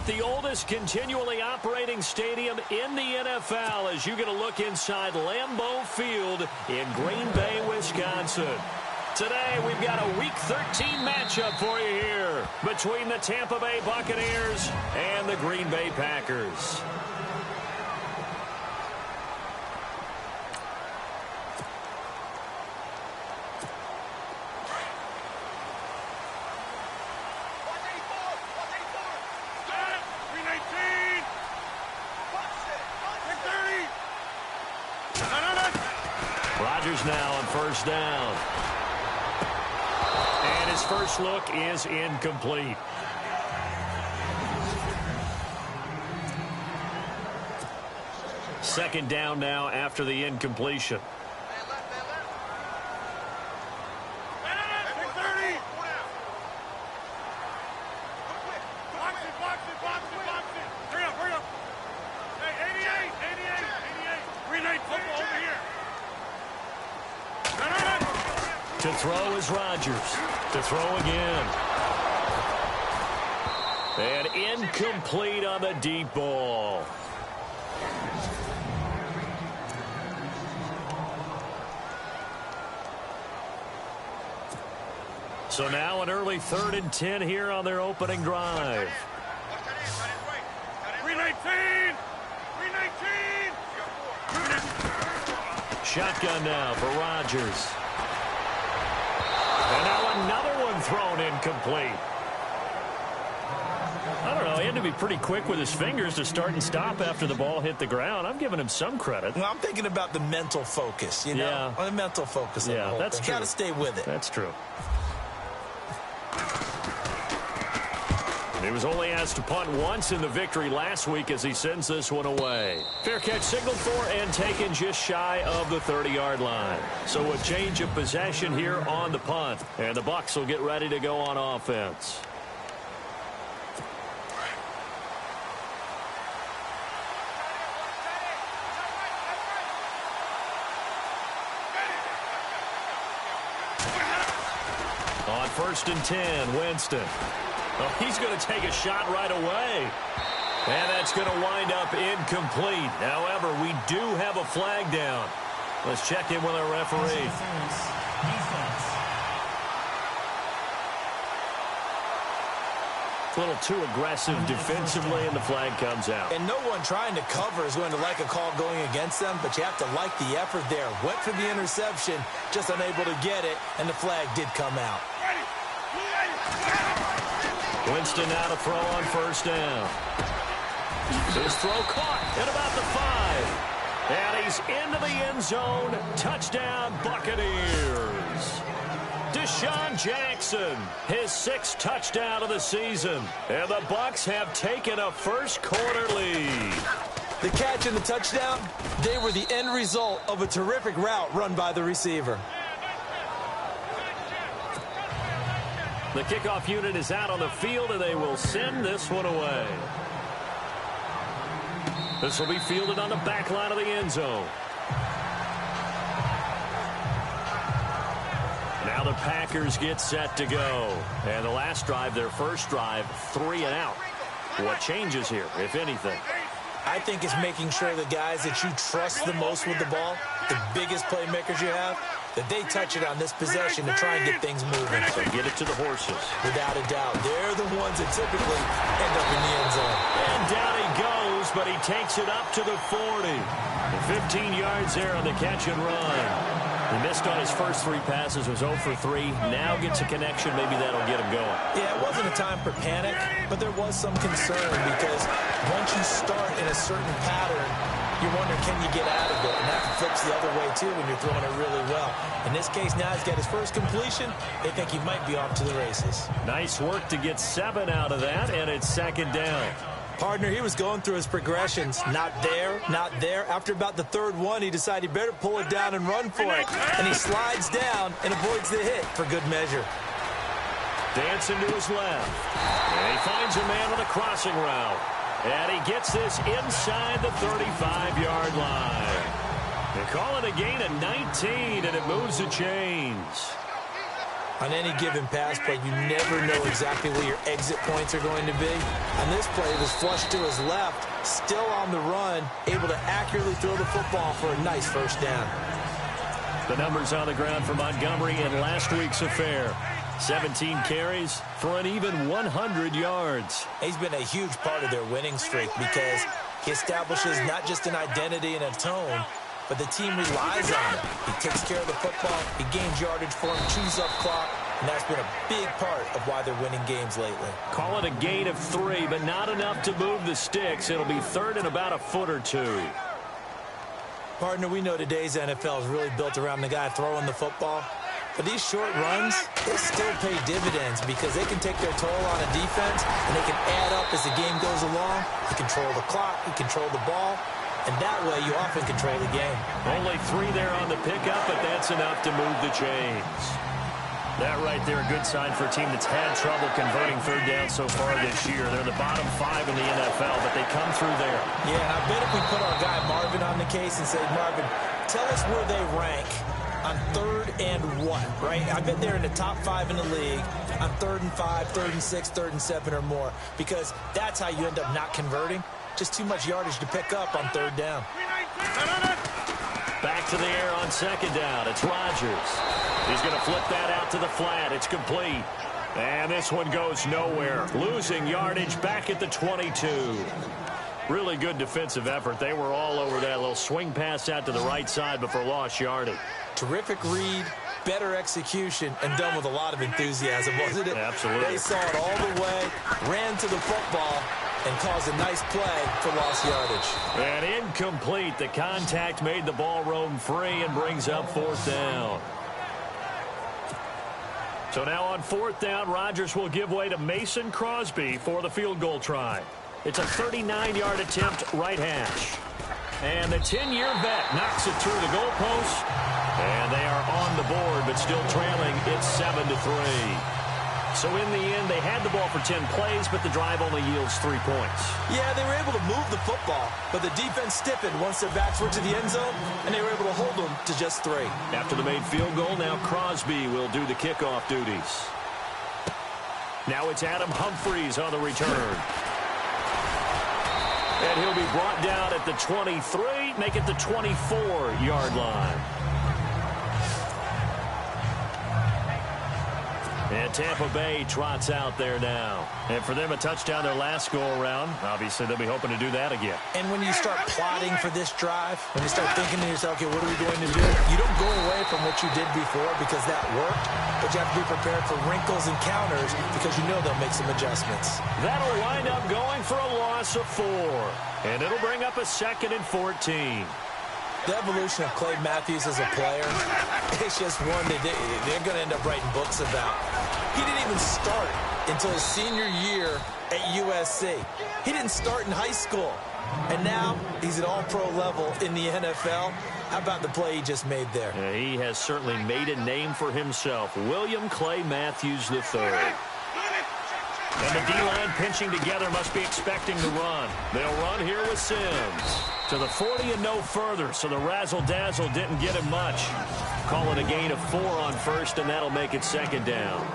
at the oldest continually operating stadium in the NFL as you get a look inside Lambeau Field in Green Bay, Wisconsin. Today, we've got a Week 13 matchup for you here between the Tampa Bay Buccaneers and the Green Bay Packers. Rodgers now on first down. And his first look is incomplete. Second down now after the incompletion. To throw is Rodgers. To throw again. And incomplete on the deep ball. So now an early 3rd and 10 here on their opening drive. 319! 319! Shotgun now for Rodgers. And now another one thrown incomplete. I don't know. He had to be pretty quick with his fingers to start and stop after the ball hit the ground. I'm giving him some credit. Well, I'm thinking about the mental focus, you know? Yeah. The mental focus. Yeah, that's true. Got to stay with it. That's true. He was only asked to punt once in the victory last week as he sends this one away. Fair catch signaled for and taken just shy of the 30-yard line. So a change of possession here on the punt. And the Bucs will get ready to go on offense. On 1st and 10, Winston. Oh, he's going to take a shot right away. And that's going to wind up incomplete. However, we do have a flag down. Let's check in with our referee. A little too aggressive defensively, and the flag comes out. And no one trying to cover is going to like a call going against them, but you have to like the effort there. Went for the interception, just unable to get it, and the flag did come out. Winston now to throw on 1st down. His throw caught at about the 5. And he's into the end zone. Touchdown, Buccaneers. Deshaun Jackson, his 6th touchdown of the season. And the Bucs have taken a first-quarter lead. The catch and the touchdown, they were the end result of a terrific route run by the receiver. The kickoff unit is out on the field, and they will send this one away. This will be fielded on the back line of the end zone. Now the Packers get set to go. And the last drive, their first drive, 3 and out. What changes here, if anything? I think it's making sure the guys that you trust the most with the ball, the biggest playmakers you have, that they touch it on this possession to try and get things moving. So get it to the horses. Without a doubt. They're the ones that typically end up in the end zone. And down he goes, but he takes it up to the 40. 15 yards there on the catch and run. He missed on his first 3 passes, was 0 for 3. Now gets a connection. Maybe that'll get him going. Yeah, it wasn't a time for panic, but there was some concern because once you start in a certain pattern, you're wondering, can you get out of it? And that flips the other way, too, when you're throwing it really well. In this case, now he's got his first completion. They think he might be off to the races. Nice work to get 7 out of that, and it's 2nd down. Partner, he was going through his progressions. Not there, not there. After about the 3rd one, he decided he better pull it down and run for it. And he slides down and avoids the hit for good measure. Dancing to his left. And he finds a man on the crossing route. And he gets this inside the 35-yard line. They call it a gain of 19, and it moves the chains. On any given pass play, you never know exactly where your exit points are going to be. On this play, it was flushed to his left, still on the run, able to accurately throw the football for a nice first down. The numbers on the ground for Montgomery in last week's affair. 17 carries for an even 100 yards. He's been a huge part of their winning streak because he establishes not just an identity and a tone, but the team relies on him. He takes care of the football, he gains yardage for him, chews up clock, and that's been a big part of why they're winning games lately. Call it a gain of 3, but not enough to move the sticks. It'll be third and about a foot or two. Partner, we know today's NFL is really built around the guy throwing the football. But these short runs, they still pay dividends because they can take their toll on a defense, and they can add up as the game goes along. You control the clock, you control the ball, and that way you often control the game. Only 3 there on the pickup, but that's enough to move the chains. That right there, a good sign for a team that's had trouble converting third down so far this year. They're the bottom 5 in the NFL, but they come through there. Yeah, and I bet if we put our guy Marvin on the case and say, Marvin, tell us where they rank on 3rd and what, right? I bet they're in the top 5 in the league on 3rd and 5, 3rd and 6, 3rd and 7 or more, because that's how you end up not converting. Just too much yardage to pick up on 3rd down. Back to the air on 2nd down. It's Rodgers. He's going to flip that out to the flat. It's complete. And this one goes nowhere. Losing yardage back at the 22. Really good defensive effort. They were all over that little swing pass out to the right side before lost yardage. Terrific read, better execution, and done with a lot of enthusiasm, wasn't it? Absolutely. They saw it all the way, ran to the football, and caused a nice play for lost yardage. And incomplete. The contact made the ball roam free and brings up 4th down. So now on 4th down, Rodgers will give way to Mason Crosby for the field goal try. It's a 39-yard attempt, right hash. And the 10-year vet knocks it through the goalpost. And they are on the board, but still trailing. It's 7-3. So in the end, they had the ball for 10 plays, but the drive only yields 3 points. Yeah, they were able to move the football, but the defense stiffened once their backs were to the end zone, and they were able to hold them to just 3. After the made field goal, now Crosby will do the kickoff duties. Now it's Adam Humphries on the return. And he'll be brought down at the 23, make it the 24-yard line. And Tampa Bay trots out there now. And for them, a touchdown their last go-around. Obviously, they'll be hoping to do that again. And when you start plotting for this drive, when you start thinking to yourself, okay, what are we going to do? You don't go away from what you did before because that worked, but you have to be prepared for wrinkles and counters because you know they'll make some adjustments. That'll wind up going for a loss of 4. And it'll bring up a 2nd and 14. The evolution of Clay Matthews as a player, it's just one that they're going to end up writing books about. He didn't even start until his senior year at USC. He didn't start in high school. And now he's at all-pro level in the NFL. How about the play he just made there? Yeah, he has certainly made a name for himself. William Clay Matthews III. And the D-line pinching together must be expecting to run. They'll run here with Sims. To the 40 and no further, so the razzle-dazzle didn't get him much. Call it a gain of 4 on 1st, and that'll make it 2nd down.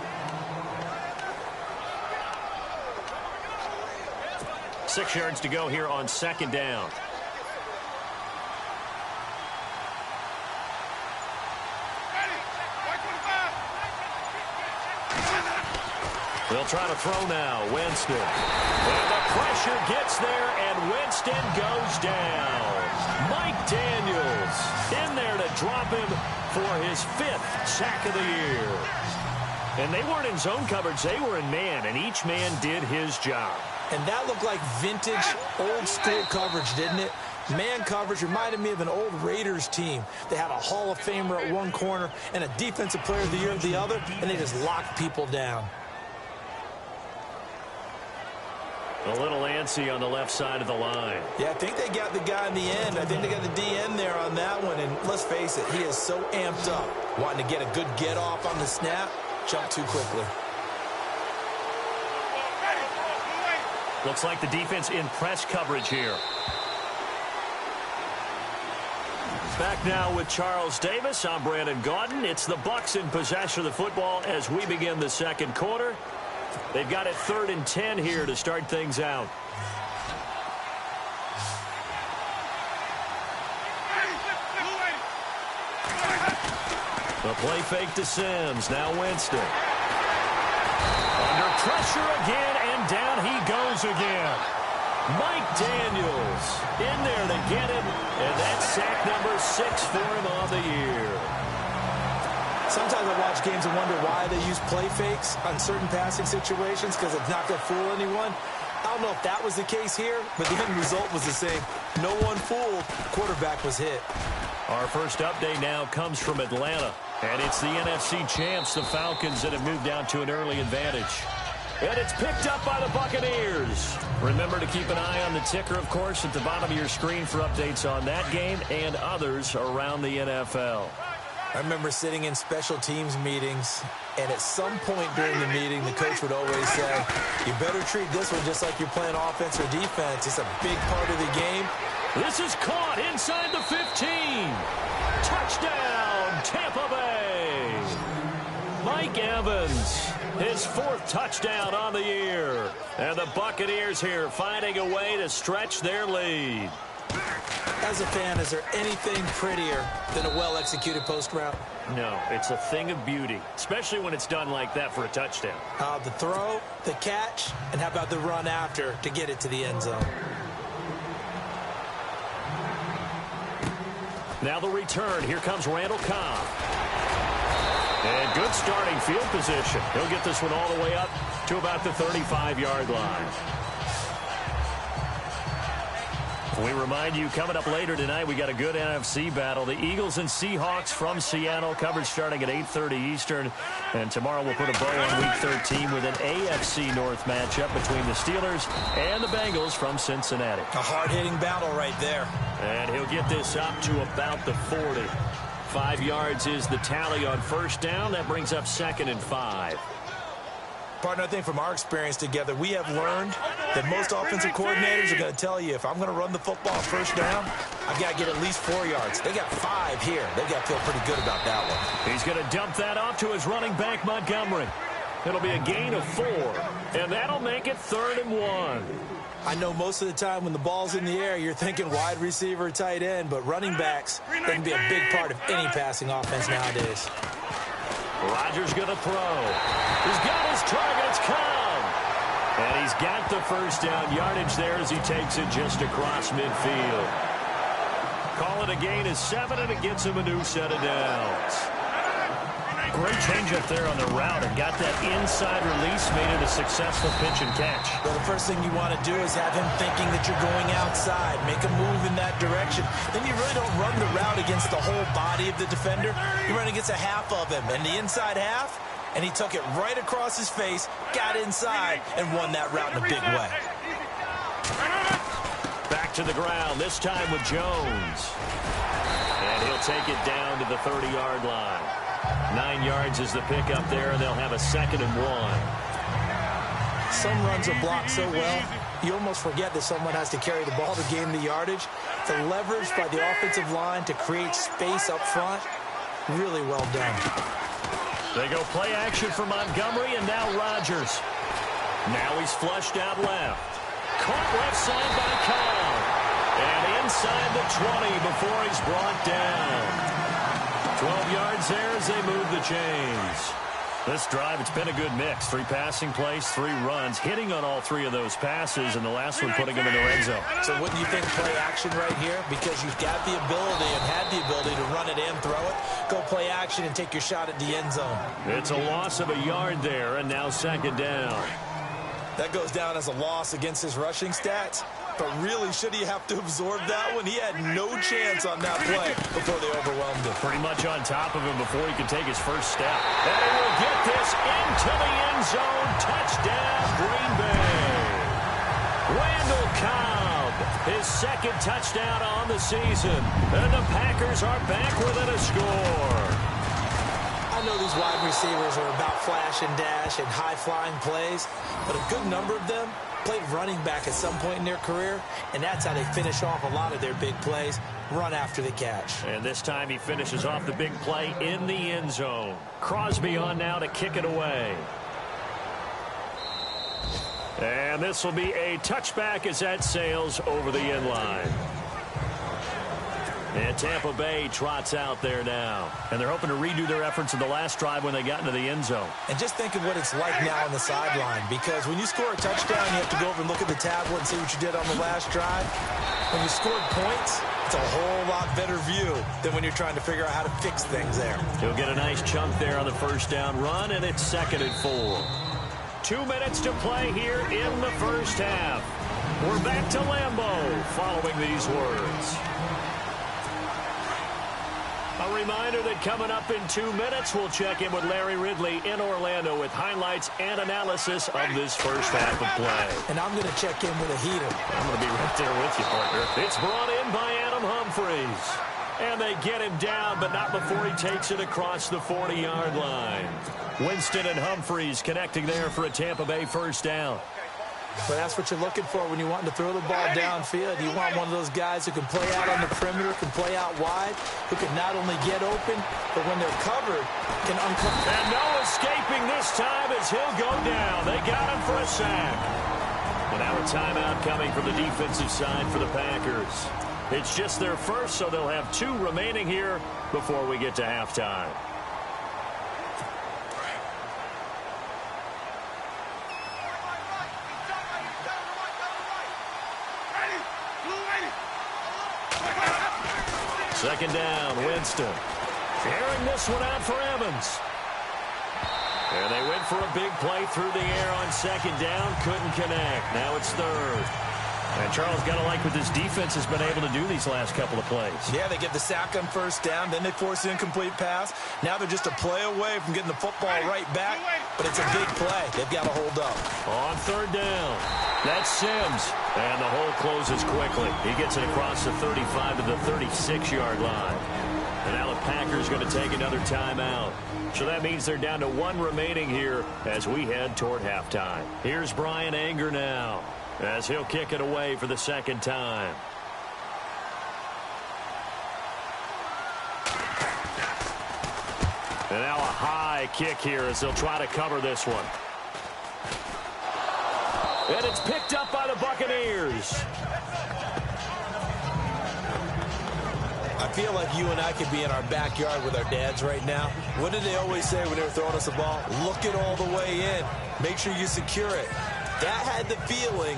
6 yards to go here on 2nd down. They'll try to throw now. Winston. And the pressure gets there, and Winston goes down. Mike Daniels in there to drop him for his 5th sack of the year. And they weren't in zone coverage. They were in man, and each man did his job. And that looked like vintage, old-school coverage, didn't it? Man coverage reminded me of an old Raiders team. They had a Hall of Famer at one corner and a Defensive Player of the Year at the other, and they just locked people down. A little antsy on the left side of the line. Yeah, I think they got the guy in the end. I think they got the DN there on that one. And let's face it, he is so amped up, wanting to get a good get-off on the snap, jump too quickly. Looks like the defense in press coverage here. Back now with Charles Davis. I'm Brandon Gaudin. It's the Bucs in possession of the football as we begin the second quarter. They've got it 3rd and 10 here to start things out. The play fake to Sims. Now Winston. Under pressure again, and down he goes again. Mike Daniels in there to get him, and that's sack number 6 for him on the year. Sometimes I watch games and wonder why they use play fakes on certain passing situations because it's not going to fool anyone. I don't know if that was the case here, but the end result was the same. No one fooled. Quarterback was hit. Our first update now comes from Atlanta, and it's the NFC champs, the Falcons, that have moved down to an early advantage. And it's picked up by the Buccaneers. Remember to keep an eye on the ticker, of course, at the bottom of your screen for updates on that game and others around the NFL. I remember sitting in special teams meetings, and at some point during the meeting, the coach would always say, you better treat this one just like you're playing offense or defense. It's a big part of the game. This is caught inside the 15. Touchdown, Tampa Bay. Mike Evans, his 4th touchdown on the year. And the Buccaneers here finding a way to stretch their lead. As a fan, is there anything prettier than a well-executed post route? No, it's a thing of beauty, especially when it's done like that for a touchdown. The throw, the catch, and how about the run after to get it to the end zone? Now the return. Here comes Randall Cobb. And good starting field position. He'll get this one all the way up to about the 35-yard line. We remind you, coming up later tonight, we got a good NFC battle. The Eagles and Seahawks from Seattle, coverage starting at 8:30 Eastern. And tomorrow we'll put a bow on Week 13 with an AFC North matchup between the Steelers and the Bengals from Cincinnati. A hard-hitting battle right there. And he'll get this up to about the 40. 5 yards is the tally on first down. That brings up 2nd and 5. Partner, I think from our experience together, we have learned that most offensive coordinators are going to tell you, if I'm going to run the football first down, I've got to get at least 4 yards. They got 5 here. They've got to feel pretty good about that one. He's going to dump that off to his running back, Montgomery. It'll be a gain of 4, and that'll make it 3rd and 1. I know most of the time when the ball's in the air, you're thinking wide receiver, tight end, but running backs, they can be a big part of any passing offense nowadays. Rodgers going to throw. He's got his target. It's Cobb. And he's got the first down yardage there as he takes it just across midfield. Call it a gain of 7, and it gets him a new set of downs. Great change up there on the route and got that inside release, made it a successful pitch and catch. Well, the first thing you want to do is have him thinking that you're going outside, make a move in that direction. Then you really don't run the route against the whole body of the defender. You run against a half of him, and the inside half, and he took it right across his face, got inside, and won that route in a big way. Back to the ground, this time with Jones. And he'll take it down to the 30-yard line. 9 yards is the pickup there, and they'll have a 2nd and 1. Some runs are blocked so well, you almost forget that someone has to carry the ball to gain the yardage. The leverage by the offensive line to create space up front, really well done. They go play action for Montgomery, and now Rodgers. Now he's flushed out left. Caught left side by Cobb. And inside the 20 before he's brought down. 12 yards there as they move the chains. This drive, it's been a good mix. 3 passing plays, 3 runs, hitting on all 3 of those passes, and the last one putting him in the red zone. So wouldn't you think play action right here? Because you've got the ability and had the ability to run it and throw it. Go play action and take your shot at the end zone. It's a loss of a yard there, and now 2nd down. That goes down as a loss against his rushing stats. But really, should he have to absorb that one? He had no chance on that play before they overwhelmed him. Pretty much on top of him before he could take his first step. And he will get this into the end zone. Touchdown, Green Bay. Randall Cobb, his 2nd touchdown on the season. And the Packers are back within a score. I know these wide receivers are about flash and dash and high-flying plays, but a good number of them played running back at some point in their career, and that's how they finish off a lot of their big plays, run after the catch. And this time he finishes off the big play in the end zone. Crosby on now to kick it away. And this will be a touchback as that sails over the end line. And Tampa Bay trots out there now. And they're hoping to redo their efforts in the last drive when they got into the end zone. And just think of what it's like now on the sideline, because when you score a touchdown, you have to go over and look at the tablet and see what you did on the last drive. When you scored points, it's a whole lot better view than when you're trying to figure out how to fix things there. He'll get a nice chunk there on the first down run, and it's 2nd and 4. 2 minutes to play here in the first half. We're back to Lambeau following these words. A reminder that coming up in 2 minutes, we'll check in with Larry Ridley in Orlando with highlights and analysis of this first half of play. And I'm going to check in with a heater. I'm going to be right there with you, partner. It's brought in by Adam Humphries. And they get him down, but not before he takes it across the 40-yard line. Winston and Humphries connecting there for a Tampa Bay first down. But that's what you're looking for when you're wanting to throw the ball downfield. You want one of those guys who can play out on the perimeter, can play out wide, who can not only get open, but when they're covered, can uncover. And no escaping this time as he'll go down. They got him for a sack. And now a timeout coming from the defensive side for the Packers. It's just their first, so they'll have 2 remaining here before we get to halftime. Second down, Winston. Airing this one out for Evans. And they went for a big play through the air on second down. Couldn't connect. Now it's 3rd. And Charles, got to like what this defense has been able to do these last couple of plays. Yeah, they get the sack on first down. Then they force the incomplete pass. Now they're just a play away from getting the football right back. But it's a big play. They've got to hold up. On 3rd down. That's Sims. And the hole closes quickly. He gets it across the 35 to the 36-yard line. And now the Packers going to take another timeout. So that means they're down to 1 remaining here as we head toward halftime. Here's Brian Anger now as he'll kick it away for the 2nd time. And now a high kick here as they'll try to cover this one. And it's picked up by the Buccaneers. I feel like you and I could be in our backyard with our dads right now. What did they always say when they were throwing us the ball? Look it all the way in. Make sure you secure it. That had the feeling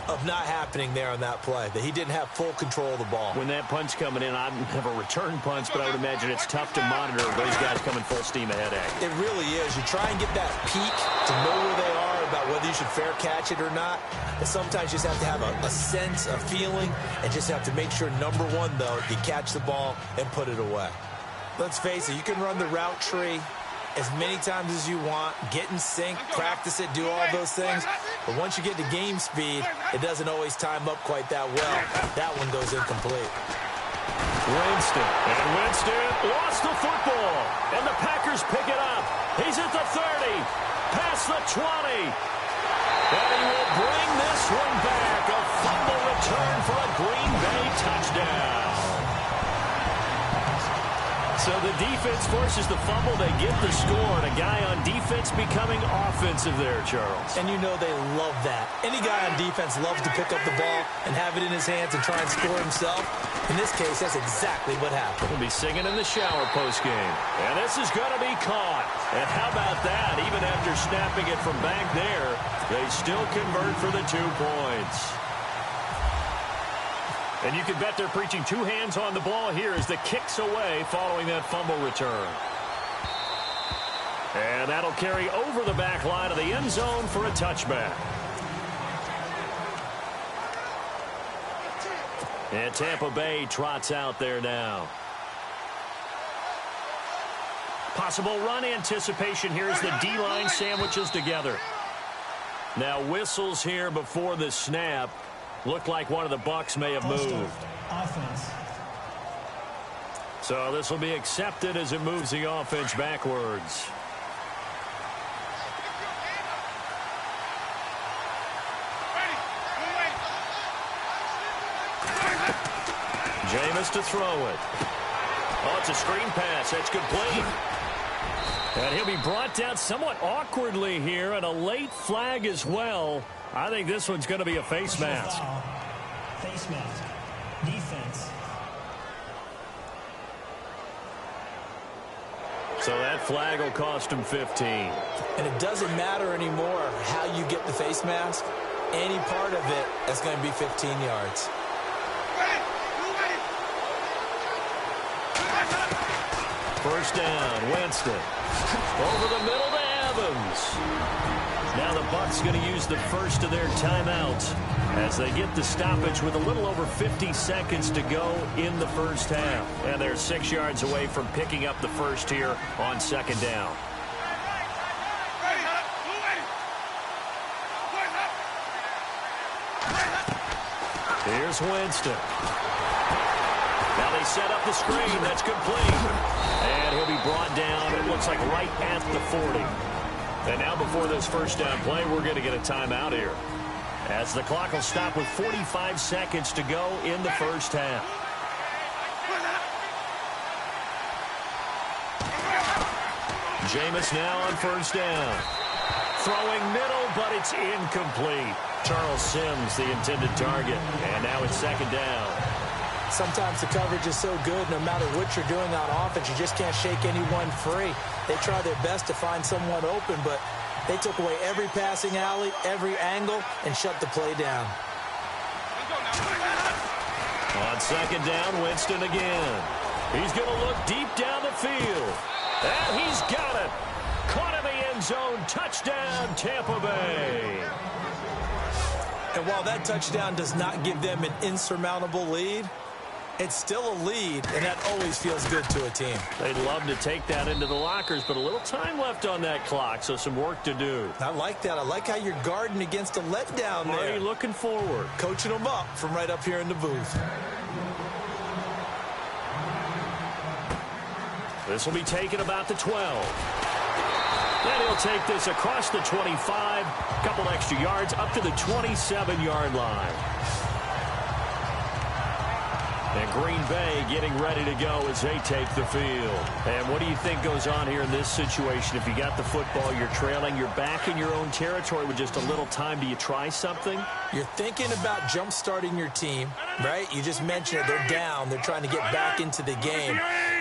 of not happening there on that play, that he didn't have full control of the ball. When that punch coming in, I have a return punch, but I would imagine it's tough to monitor those guys coming full steam ahead at you. It really is. You try and get that peek to know where they are about whether you should fair catch it or not. But sometimes you just have to have a sense, a feeling, and just have to make sure, number one, though, you catch the ball and put it away. Let's face it, you can run the route tree as many times as you want, get in sync, practice it, do all those things. But once you get to game speed, it doesn't always time up quite that well. That one goes incomplete. Winston. And Winston lost the football. And the Packers pick it up. He's at the 30. Past the 20. And he will bring this one back. A fumble return for a Green Bay touchdown. So the defense forces the fumble. They get the score. And a guy on defense becoming offensive there, Charles. And you know they love that. Any guy on defense loves to pick up the ball and have it in his hands and try and score himself. In this case, that's exactly what happened. He'll be singing in the shower postgame. And this is going to be caught. And how about that? Even after snapping it from back there, they still convert for the 2 points. And you can bet they're preaching 2 hands on the ball here as the kick's away following that fumble return. And that'll carry over the back line of the end zone for a touchback. And Tampa Bay trots out there now. Possible run anticipation here as the D-line sandwiches together. Now whistles here before the snap. Looked like one of the Bucs may have moved. Offense. So this will be accepted as it moves the offense backwards. Jameis to throw it. Oh, it's a screen pass. That's complete. And he'll be brought down somewhat awkwardly here, and a late flag as well. I think this one's going to be a face mask. Face mask. Defense. So that flag will cost him 15. And it doesn't matter anymore how you get the face mask. Any part of it is going to be 15 yards. First down, Winston. Over the middle to Evans. Now the Bucs going to use the first of their timeouts as they get the stoppage with a little over 50 seconds to go in the first half. And they're 6 yards away from picking up the first here on second down. Here's Winston. Now they set up the screen. That's complete. And he'll be brought down, it looks like, right at the 40. And now before this first down play, we're going to get a timeout here, as the clock will stop with 45 seconds to go in the first half. Jameis now on first down. Throwing middle, but it's incomplete. Charles Sims, the intended target. And now it's second down. Sometimes the coverage is so good, no matter what you're doing on offense, you just can't shake anyone free. They try their best to find someone open, but they took away every passing alley, every angle, and shut the play down. On second down, Winston again. He's going to look deep down the field. And he's got it. Caught in the end zone. Touchdown, Tampa Bay. And while that touchdown does not give them an insurmountable lead, it's still a lead, and that always feels good to a team. They'd love to take that into the lockers, but a little time left on that clock, so some work to do. I like that. I like how you're guarding against a letdown there. Already looking forward. Coaching them up from right up here in the booth. This will be taken about the 12. And he'll take this across the 25, a couple extra yards, up to the 27-yard line. And Green Bay getting ready to go as they take the field. And what do you think goes on here in this situation? If you got the football, you're trailing, you're back in your own territory with just a little time. Do you try something? You're thinking about jump-starting your team, right? You just mentioned it. They're down. They're trying to get back into the game.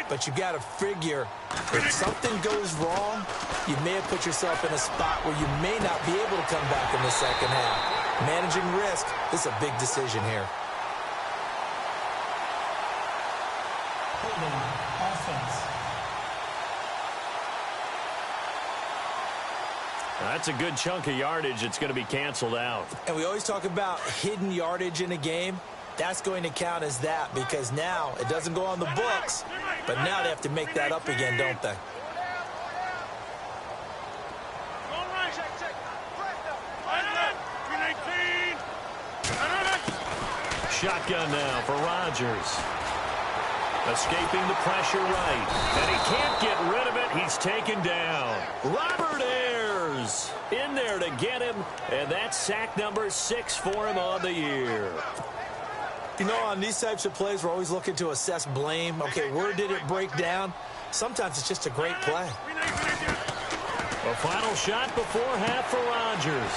But you got to figure, if something goes wrong, you may have put yourself in a spot where you may not be able to come back in the second half. Managing risk, this is a big decision here. Offense. That's a good chunk of yardage. It's going to be canceled out. And we always talk about hidden yardage in a game. That's going to count as that, because now it doesn't go on the books, but now they have to make that up again, don't they? Shotgun now for Rodgers. Escaping the pressure right. And he can't get rid of it. He's taken down. Robert Ayers in there to get him. And that's sack number 6 for him on the year. You know, on these types of plays, we're always looking to assess blame. Okay, where did it break down? Sometimes it's just a great play. A final shot before half for Rodgers.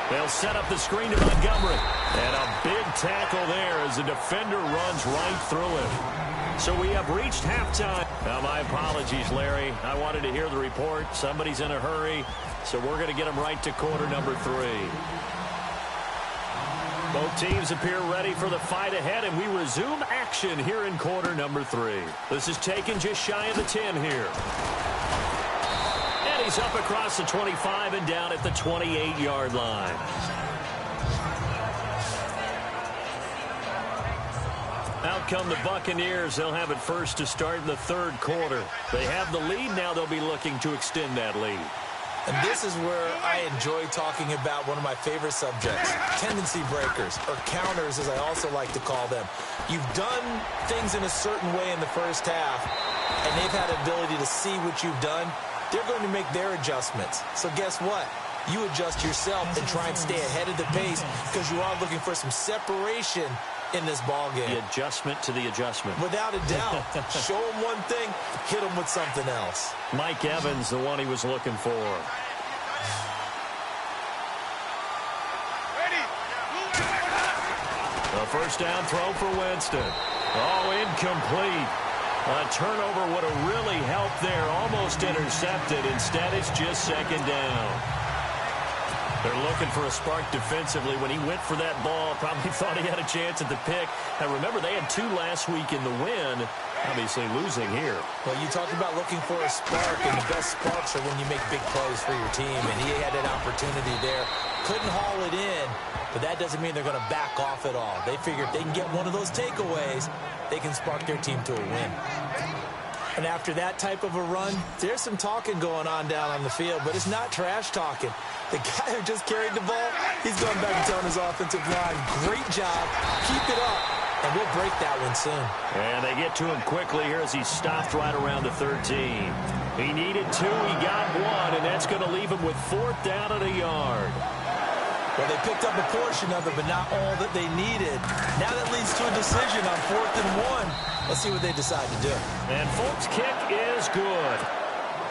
They'll set up the screen to Montgomery. And a big tackle there as the defender runs right through him. So we have reached halftime. Now, my apologies, Larry. I wanted to hear the report. Somebody's in a hurry. So we're going to get him right to quarter number 3. Both teams appear ready for the fight ahead, and we resume action here in quarter number 3. This is taken just shy of the 10 here. And he's up across the 25 and down at the 28-yard line. Out come the Buccaneers. They'll have it first to start in the third quarter. They have the lead. Now they'll be looking to extend that lead. And this is where I enjoy talking about one of my favorite subjects, tendency breakers, or counters, as I also like to call them. You've done things in a certain way in the first half, and they've had the ability to see what you've done. They're going to make their adjustments. So guess what? You adjust yourself and try and stay ahead of the pace, because you are looking for some separation in this ball game. The adjustment to the adjustment. Without a doubt. Show him one thing, hit him with something else. Mike Evans, the one he was looking for. A first down throw for Winston. Oh, incomplete. A turnover would have really helped there. Almost intercepted. Instead, it's just second down. They're looking for a spark defensively. When he went for that ball, probably thought he had a chance at the pick. And remember, they had 2 last week in the win. Obviously losing here. Well, you talked about looking for a spark, and the best sparks are when you make big plays for your team. And he had an opportunity there. Couldn't haul it in, but that doesn't mean they're going to back off at all. They figure if they can get one of those takeaways, they can spark their team to a win. And after that type of a run, there's some talking going on down on the field, but it's not trash talking. The guy who just carried the ball, he's going back and telling his offensive line, great job, keep it up, and we'll break that one soon. And they get to him quickly here as he stopped right around the 13. He needed 2, he got 1, and that's going to leave him with 4th down and a yard. Well, they picked up a portion of it, but not all that they needed. Now that leads to a decision on 4th and 1. Let's see what they decide to do. And Folk's kick is good.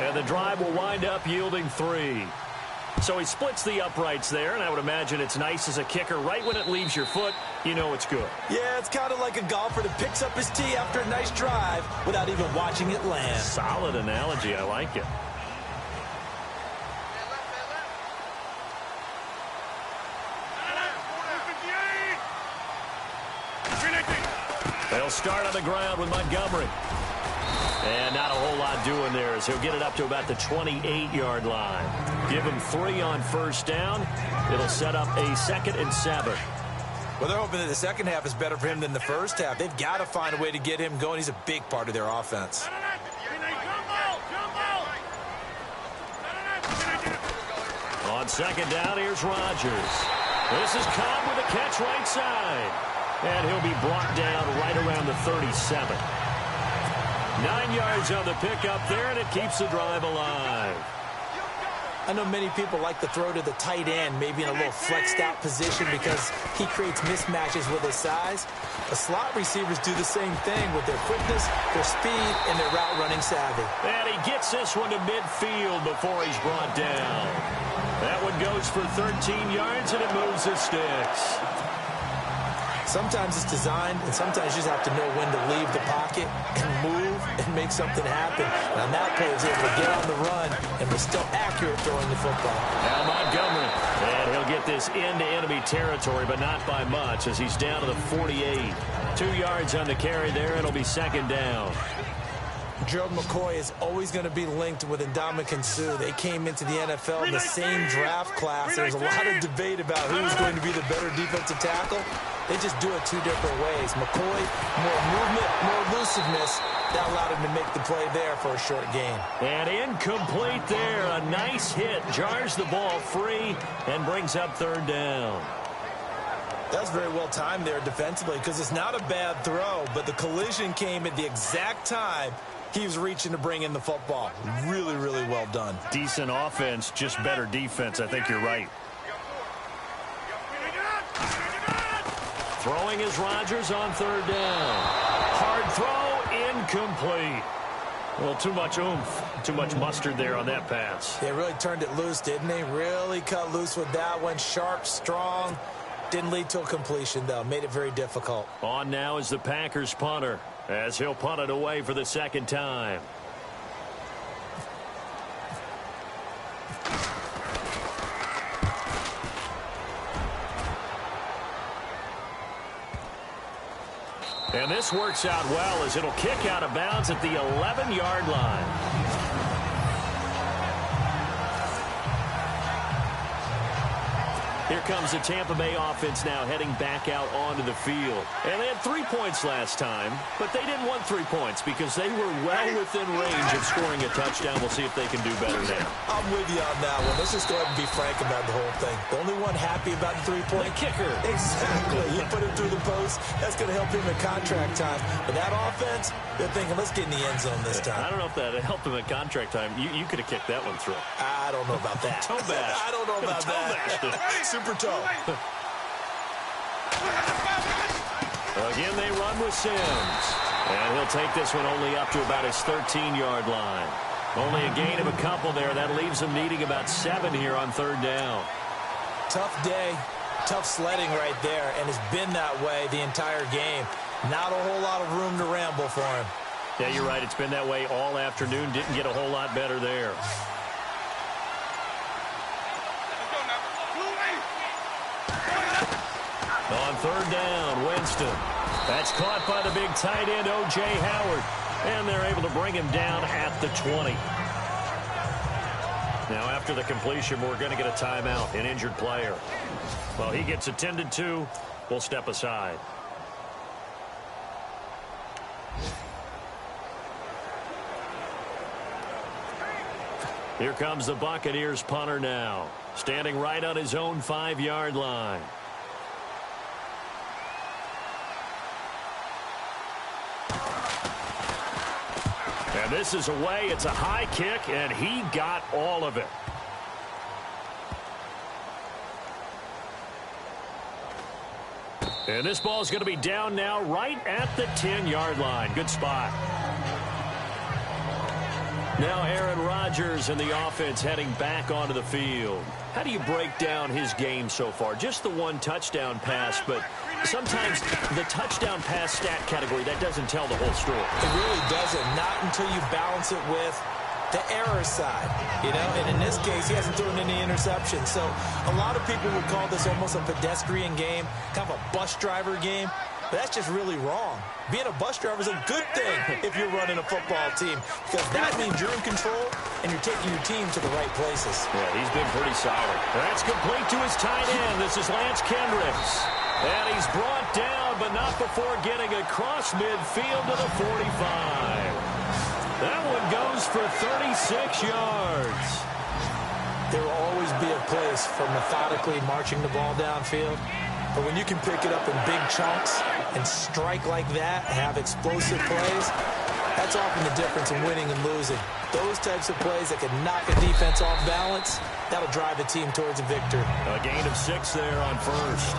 And the drive will wind up yielding 3. So he splits the uprights there, and I would imagine it's nice as a kicker. Right when it leaves your foot, you know it's good. Yeah, it's kind of like a golfer that picks up his tee after a nice drive without even watching it land. Solid analogy. I like it. They'll start on the ground with Montgomery. And not a whole lot doing there as he'll get it up to about the 28-yard line. Give him 3 on first down. It'll set up a 2nd and 7. Well, they're hoping that the second half is better for him than the first half. They've got to find a way to get him going. He's a big part of their offense. On second down, here's Rodgers. This is Cobb with a catch right side. And he'll be brought down right around the 37. 9 yards on the pickup there, and it keeps the drive alive. I know many people like to throw to the tight end, maybe in a little flexed out position because he creates mismatches with his size. The slot receivers do the same thing with their quickness, their speed, and their route running savvy. And he gets this one to midfield before he's brought down. That one goes for 13 yards, and it moves the sticks. Sometimes it's designed, and sometimes you just have to know when to leave the pocket and move and make something happen. And on that play, he was able to get on the run and was still accurate throwing the football. Now Montgomery, and he'll get this into enemy territory, but not by much as he's down to the 48. 2 yards on the carry there. It'll be second down. Gerald McCoy is always going to be linked with Ndamukong Suh. They came into the NFL in the same draft class. There's a lot of debate about who's going to be the better defensive tackle. They just do it 2 different ways. McCoy, more movement, more elusiveness. That allowed him to make the play there for a short gain. And incomplete there. A nice hit. Jars the ball free and brings up 3rd down. That was very well timed there defensively because it's not a bad throw, but the collision came at the exact time he was reaching to bring in the football. Really, really well done. Decent offense, just better defense. I think you're right. Throwing is Rodgers on 3rd down. Hard throw, incomplete. Well, too much oomph, too much mustard there on that pass. They really turned it loose, didn't they? Really cut loose with that one. Sharp, strong. Didn't lead to a completion, though. Made it very difficult. On now is the Packers punter, as he'll punt it away for the 2nd time. And this works out well as it'll kick out of bounds at the 11-yard line. Here comes the Tampa Bay offense now heading back out onto the field. And they had 3 points last time, but they didn't want 3 points because they were well within range of scoring a touchdown. We'll see if they can do better now. I'm with you on that one. Let's just go ahead and be frank about the whole thing. The only one happy about the 3-point kicker. Exactly. You put him through the post. That's going to help him in contract time. But that offense, they're thinking, let's get in the end zone this time. I don't know if that helped him in contract time. You could have kicked that one through. I don't know about that. Toe bash. I don't know about that. Super toe. Again, they run with Sims. And he'll take this one only up to about his 13-yard line. Only a gain of a couple there. That leaves him needing about 7 here on third down. Tough day, tough sledding right there, and it's been that way the entire game. Not a whole lot of room to ramble for him. Yeah, you're right. It's been that way all afternoon. Didn't get a whole lot better there. On third down, Winston. That's caught by the big tight end, O.J. Howard. And they're able to bring him down at the 20. Now, after the completion, we're going to get a timeout, an injured player. Well, he gets attended to. We'll step aside. Here comes the Buccaneers punter now, standing right on his own 5-yard line. And this is away. It's a high kick, and he got all of it. And this ball is going to be down now right at the 10-yard line. Good spot. Now Aaron Rodgers and the offense heading back onto the field. How do you break down his game so far? Just the one touchdown pass, but sometimes the touchdown pass stat category, that doesn't tell the whole story. It really doesn't. Not until you balance it with the error side, you know, and in this case, he hasn't thrown any interceptions. So a lot of people would call this almost a pedestrian game, kind of a bus driver game. But that's just really wrong. Being a bus driver is a good thing if you're running a football team, because that means you're in control and you're taking your team to the right places. Yeah, he's been pretty solid. That's complete to his tight end. This is Lance Kendricks. And he's brought down, but not before getting across midfield to the 45. That one goes for 36 yards. There will always be a place for methodically marching the ball downfield. But when you can pick it up in big chunks and strike like that, have explosive plays, that's often the difference in winning and losing. Those types of plays that can knock a defense off balance, that'll drive a team towards a victory. A gain of 6 there on first.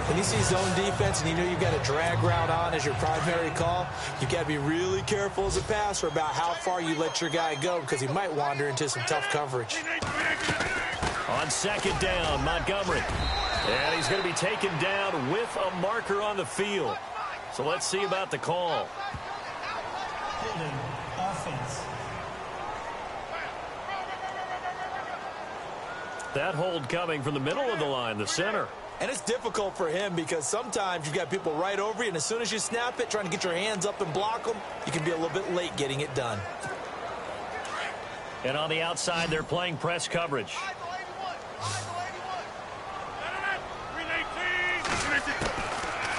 When you see zone defense and you know you've got a drag route on as your primary call, you've got to be really careful as a passer about how far you let your guy go, because he might wander into some tough coverage. On second down, Montgomery. And he's going to be taken down with a marker on the field. So let's see about the call. Holding offense. That hold coming from the middle of the line, the center. And it's difficult for him because sometimes you've got people right over you, and as soon as you snap it, trying to get your hands up and block them, you can be a little bit late getting it done. And on the outside, they're playing press coverage.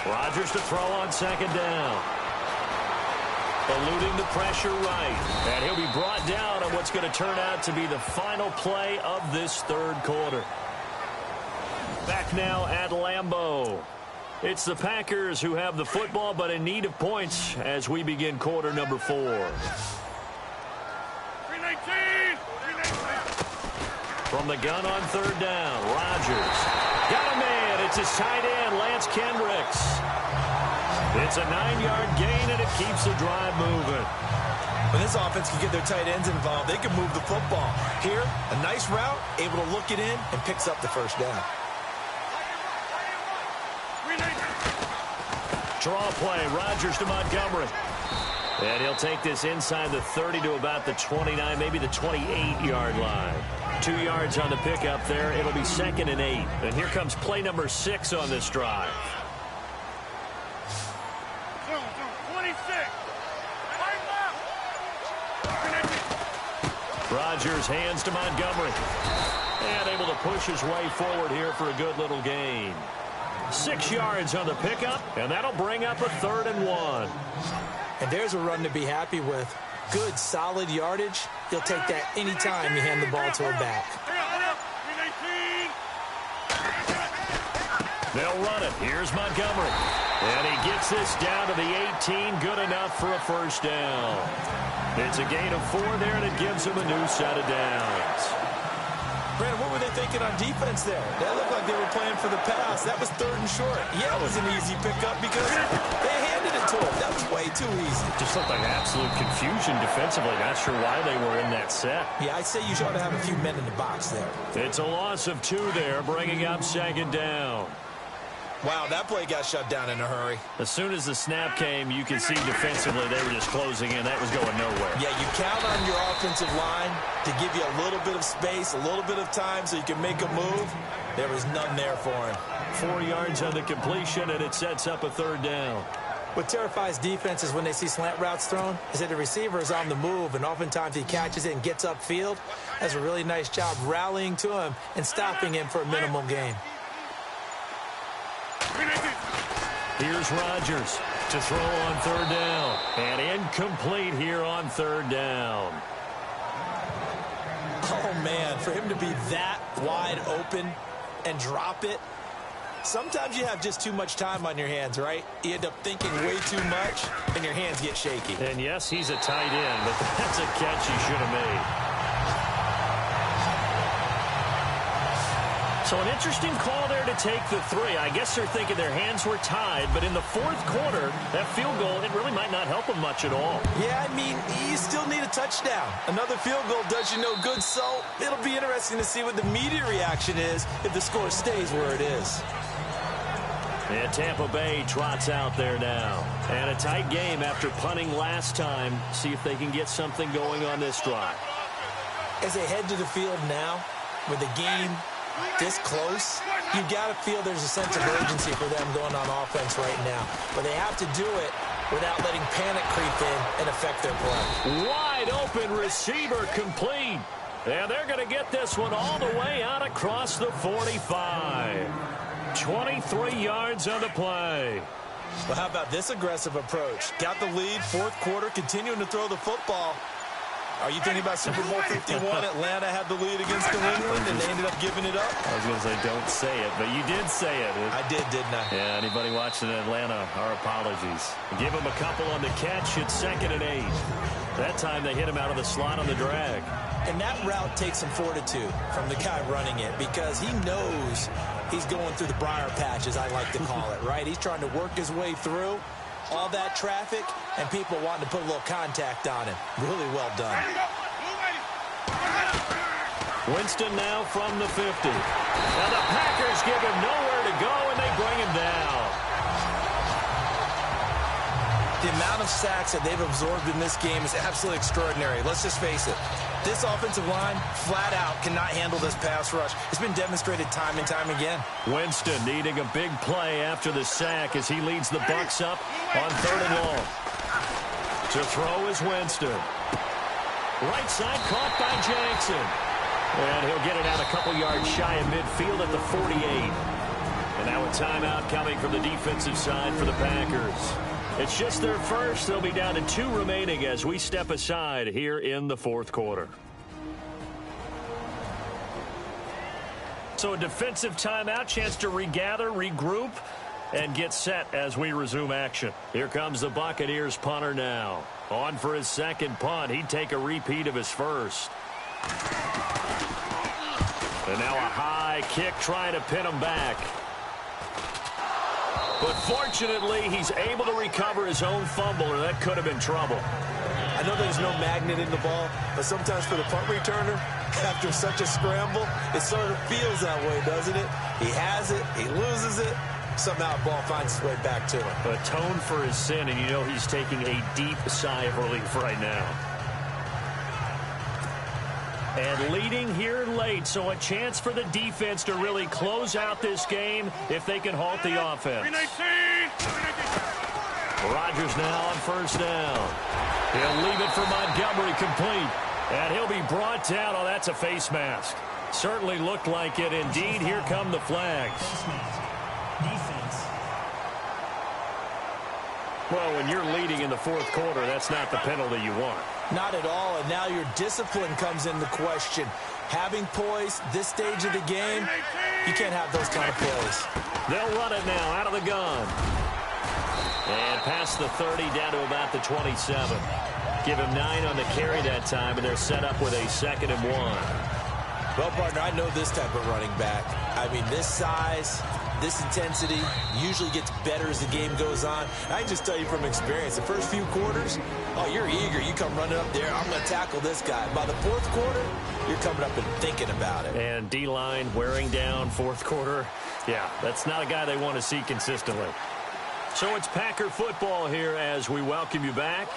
Rodgers to throw on second down. Eluding the pressure right. And he'll be brought down on what's going to turn out to be the final play of this third quarter. Back now at Lambeau. It's the Packers who have the football, but in need of points as we begin quarter number 4. 319! From the gun on third down, Rodgers. Got a man. It's his tight end, Lance Kendricks. It's a 9-yard gain, and it keeps the drive moving. When this offense can get their tight ends involved, they can move the football. Here, a nice route, able to look it in, and picks up the first down. Draw play, Rodgers to Montgomery. And he'll take this inside the 30 to about the 29, maybe the 28-yard line. 2 yards on the pickup there. It'll be 2nd and 8. And here comes play number 6 on this drive. 26. Rodgers hands to Montgomery. And able to push his way forward here for a good little gain. 6 yards on the pickup, and that'll bring up a 3rd and 1. And there's a run to be happy with. Good, solid yardage. You'll take that anytime you hand the ball to a back. They'll run it. Here's Montgomery. And he gets this down to the 18. Good enough for a first down. It's a gain of 4 there, and it gives him a new set of downs. Brandon, what were they thinking on defense there? That looked like they were playing for the pass. That was 3rd and short. Yeah, it was an easy pickup because they handed it to him. That was way too easy. Just looked like absolute confusion defensively. Not sure why they were in that set. Yeah, I'd say you ought to have a few men in the box there. It's a loss of 2 there, bringing up 2nd down. Wow, that play got shut down in a hurry. As soon as the snap came, you could see defensively they were just closing in. That was going nowhere. Yeah, you count on your offensive line to give you a little bit of space, a little bit of time so you can make a move. There was none there for him. 4 yards on the completion, and it sets up a 3rd down. What terrifies defenses when they see slant routes thrown is that the receiver is on the move, and oftentimes he catches it and gets upfield. Does a really nice job rallying to him and stopping him for a minimal gain. Here's Rodgers to throw on 3rd down. And incomplete here on 3rd down. Oh, man, for him to be that wide open and drop it. Sometimes you have just too much time on your hands, right? You end up thinking way too much, and your hands get shaky. And, yes, he's a tight end, but that's a catch he should have made. So an interesting call there to take the 3. I guess they're thinking their hands were tied, but in the 4th quarter, that field goal, it really might not help them much at all. Yeah, I mean, you still need a touchdown. Another field goal does you no good, so it'll be interesting to see what the media reaction is if the score stays where it is. And Tampa Bay trots out there now. And a tight game after punting last time. See if they can get something going on this drive. As they head to the field now, with the game this close, you got to feel there's a sense of urgency for them going on offense right now. But they have to do it without letting panic creep in and affect their play. Wide open receiver complete. And they're going to get this one all the way out across the 45. 23 yards on the play. Well, how about this aggressive approach? Got the lead, 4th quarter, continuing to throw the football. Are you thinking about Super Bowl 51? Atlanta had the lead against New England, and they ended up giving it up? I was going to say, don't say it, but you did say it. I did, didn't I? Yeah, anybody watching Atlanta, our apologies. Give him a couple on the catch. It's 2nd and 8. That time they hit him out of the slot on the drag. And that route takes some fortitude from the guy running it because he knows he's going through the briar patch, as I like to call it, right? He's trying to work his way through all that traffic and people wanting to put a little contact on him. Really well done. Winston now from the 50. Now the Packers give him nowhere to go, and they bring him down. The amount of sacks that they've absorbed in this game is absolutely extraordinary. Let's just face it. This offensive line, flat out, cannot handle this pass rush. It's been demonstrated time and time again. Winston needing a big play after the sack as he leads the Bucs up on 3rd and long. To throw is Winston. Right side caught by Jackson. And he'll get it out a couple yards shy of midfield at the 48. And now a timeout coming from the defensive side for the Packers. It's just their first. They'll be down to 2 remaining as we step aside here in the 4th quarter. So a defensive timeout, chance to regather, regroup, and get set as we resume action. Here comes the Buccaneers punter now. On for his 2nd punt. He'd take a repeat of his first. And now a high kick trying to pin him back. But fortunately, he's able to recover his own fumble, or that could have been trouble. I know there's no magnet in the ball, but sometimes for the punt returner, after such a scramble, it sort of feels that way, doesn't it? He has it, he loses it, somehow the ball finds its way back to him. Atone for his sin, and you know he's taking a deep sigh of relief right now. And leading here late, so a chance for the defense to really close out this game if they can halt the offense. Rodgers now on 1st down. He'll leave it for Montgomery complete. And he'll be brought down. Oh, that's a face mask. Certainly looked like it. Indeed, here come the flags. Defense. Well, when you're leading in the 4th quarter, that's not the penalty you want. Not at all, and now your discipline comes into question. Having poise this stage of the game, you can't have those kind of plays. They'll run it now out of the gun. And past the 30 down to about the 27. Give him 9 on the carry that time, and they're set up with a 2nd and 1. Well, partner, I know this type of running back. I mean, this size, this intensity usually gets better as the game goes on. I can just tell you from experience, the first few quarters, oh, you're eager. You come running up there, I'm going to tackle this guy. By the fourth quarter, you're coming up and thinking about it. And D-line wearing down fourth quarter. Yeah, that's not a guy they want to see consistently. So it's Packer football here as we welcome you back.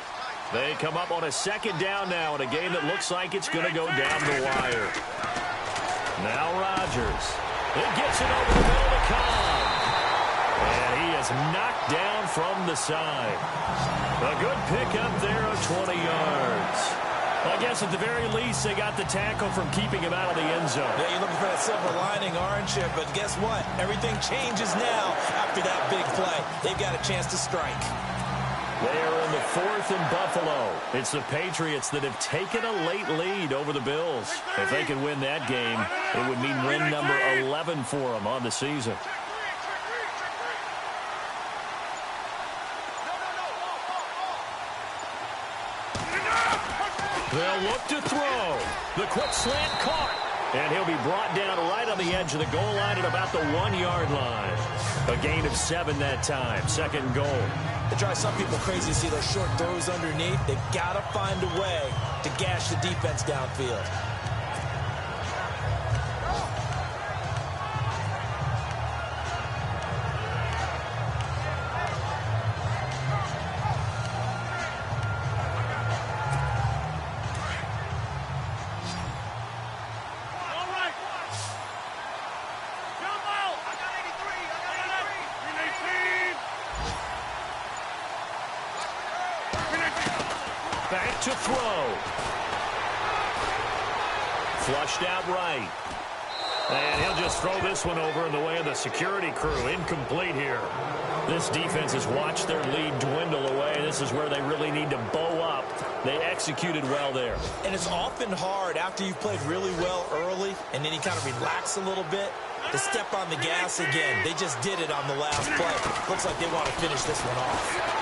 They come up on a second down now in a game that looks like it's going to go down the wire. Now Rodgers. He gets it over the middle to Cobb. And he is knocked down from the side. A good pickup there of 20 yards. I guess at the very least they got the tackle from keeping him out of the end zone. Yeah, you're looking for that silver lining, aren't you? But guess what? Everything changes now after that big play. They've got a chance to strike. They are in the 4th and Buffalo. It's the Patriots that have taken a late lead over the Bills. If they could win that game, it would mean win number 11 for them on the season. They'll look to throw. The quick slant caught. And he'll be brought down right on the edge of the goal line at about the 1-yard line. A gain of 7 that time. Second and goal. It drives some people crazy to see those short throws underneath. They've got to find a way to gash the defense downfield. Back to throw. Flushed out right. And he'll just throw this one over in the way of the security crew. Incomplete here. This defense has watched their lead dwindle away. This is where they really need to bow up. They executed well there. And it's often hard after you've played really well early and then you kind of relax a little bit to step on the gas again. They just did it on the last play. Looks like they want to finish this one off.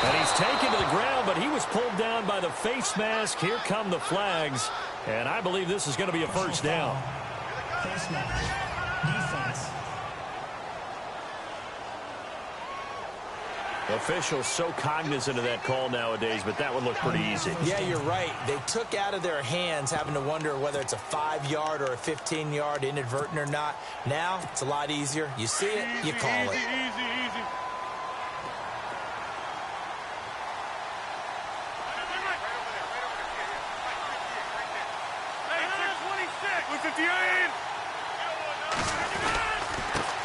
And he's taken to the ground, but he was pulled down by the face mask. Here come the flags. And I believe this is going to be a first down. Face mask. Defense. Officials so cognizant of that call nowadays, but that would look pretty easy. Yeah, you're right. They took out of their hands having to wonder whether it's a 5-yard or a 15-yard inadvertent or not. Now, it's a lot easier. You see it, you call it. Easy.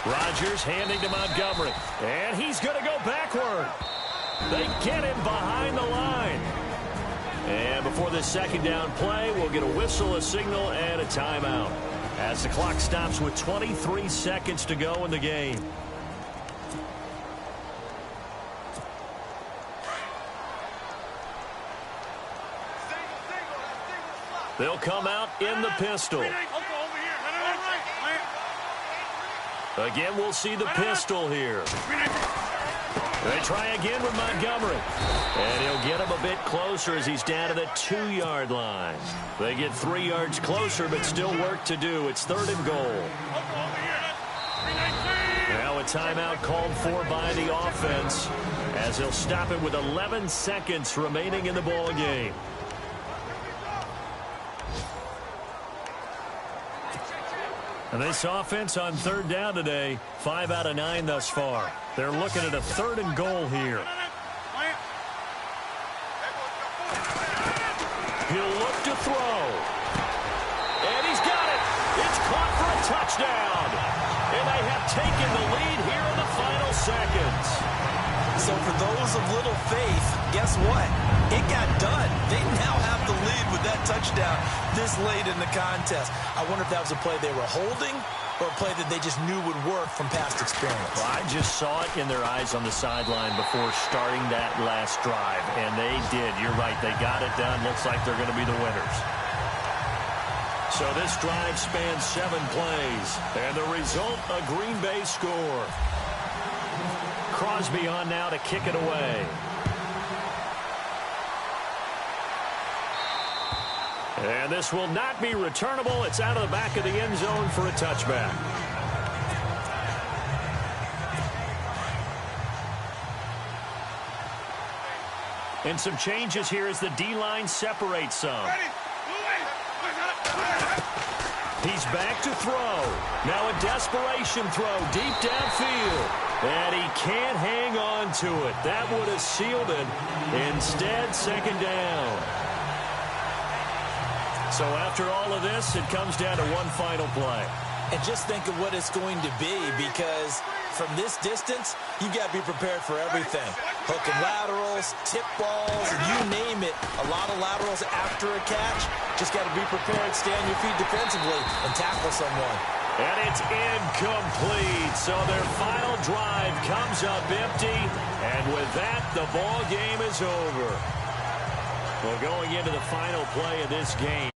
Rodgers handing to Montgomery. And he's going to go backward. They get him behind the line. And before this second down play, we'll get a whistle, a signal, and a timeout. As the clock stops with 23 seconds to go in the game. They'll come out in the pistol. Again, we'll see the pistol here. They try again with Montgomery. And he'll get him a bit closer as he's down to the 2-yard line. They get 3 yards closer, but still work to do. It's 3rd and goal. Now a timeout called for by the offense as he'll stop it with 11 seconds remaining in the ball game. And this offense on 3rd down today, 5 out of 9 thus far. They're looking at a 3rd and goal here. He'll look to throw. And he's got it. It's caught for a touchdown. And they have taken the lead here in the final seconds. So for those of little faith, guess what? It got done. They now have the lead with that touchdown this late in the contest. I wonder if that was a play they were holding or a play that they just knew would work from past experience. Well, I just saw it in their eyes on the sideline before starting that last drive, and they did. You're right. They got it done. Looks like they're going to be the winners. So this drive spans 7 plays, and the result, a Green Bay score. Crosby on now to kick it away. And this will not be returnable. It's out of the back of the end zone for a touchback. And some changes here as the D-line separates some. He's back to throw. Now a desperation throw deep downfield. And he can't hang on to it. That would have sealed it. Instead, second down. So after all of this, it comes down to one final play. And just think of what it's going to be, because from this distance, you've got to be prepared for everything. Hook and laterals, tip balls, you name it. A lot of laterals after a catch. Just got to be prepared, stay on your feet defensively, and tackle someone. And it's incomplete. So their final drive comes up empty. And with that, the ball game is over. Well, going into the final play of this game.